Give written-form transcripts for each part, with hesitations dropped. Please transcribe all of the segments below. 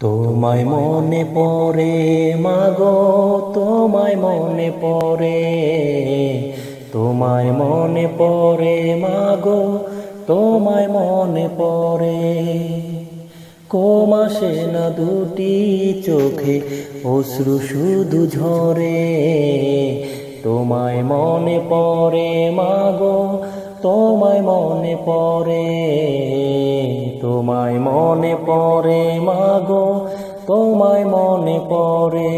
তোমায় মনে পড়ে মাগো, তোমায় মনে পড়ে, তোমায় মনে পড়ে মাগো, তোমায় মনে পড়ে। কমাসে না দুটি চোখে অশ্রু শুধু ঝরে, তোমায় মনে পড়ে মাগো, তোমায় মনে পড়ে, তোমায় মনে পড়ে মাগো, তোমায় মনে পড়ে।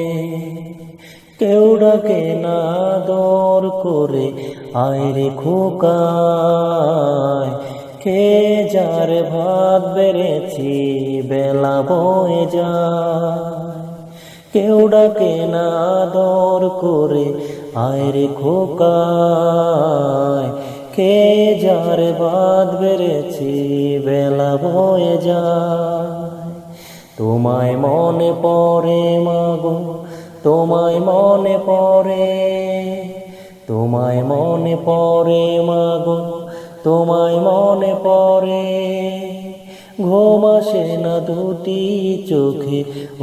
কেউ ডাকে না আদর করে, আয় রে খোকায়, কে যার ভাত বেড়েছি বেলা বয়ে যায়। কেউ ডাকে না আদর করে, আয় রে খোকায়, কে যার ভাত বেড়েছি বেলা বয়ে যায়। তোমায় মনে পড়ে মাগো, তোমায় মনে পড়ে, তোমায় মনে পড়ে মাগো, তোমায় মনে পড়ে। ঘুম আসে না দুটি চোখে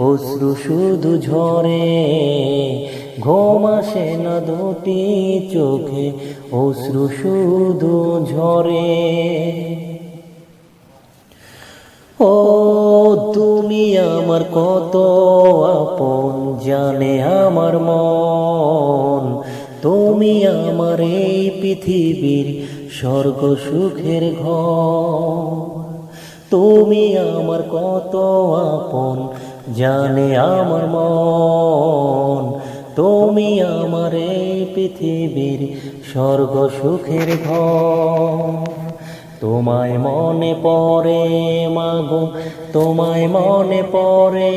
অশ্রু শুধু ঝরে, ঘুম আসে না দুটি চোখে অশ্রু শুধু ঝরে। ও তুমি আমার কত আপন, জানে আমার মন, তুমি আমার এই পৃথিবীর স্বর্গ সুখের ঘর। তুমি আমার কত আপন, জানে আমার মন, তুমি আমার এই পৃথিবীর স্বর্গ সুখের ঘর। তোমায় মনে পড়ে মাগো, তোমায় মনে পড়ে,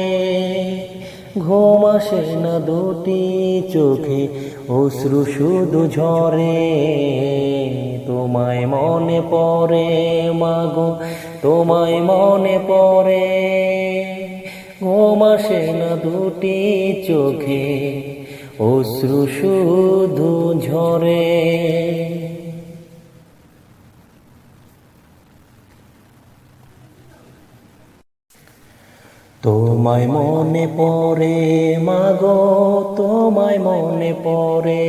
ঘুম আসে না দুটি চোখে অশ্রু শুধু ঝরে। তোমায় মনে পড়ে মাগো, তোমায় মনে পড়ে, ঘুম আসে না দুটি চোখে অশ্রু শুধু ঝরে। তোমায় মনে পড়ে মাগো, তোমায় মনে পড়ে,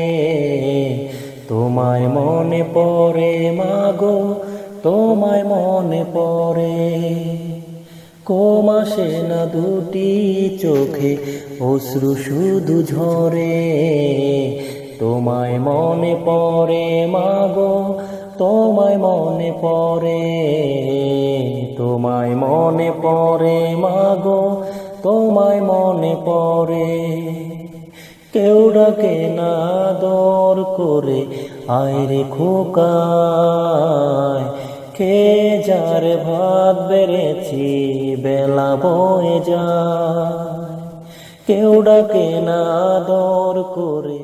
তোমায় মনে পড়ে মাগো, তোমায় মনে পড়ে। ঘুম আসে না দুটি চোখে অশ্রু শুধু ঝরে, তোমায় মনে পড়ে মাগো, তোমায় মনে পড়ে, তোমায় মনে পড়ে মাগো, তোমায় মনে পড়ে। কেউ ডাকে না আদর করে, আয় রে খোকায়, কে যার ভাত বেড়েছি বেলা বয়ে যায়। কেউ ডাকে না আদর করে।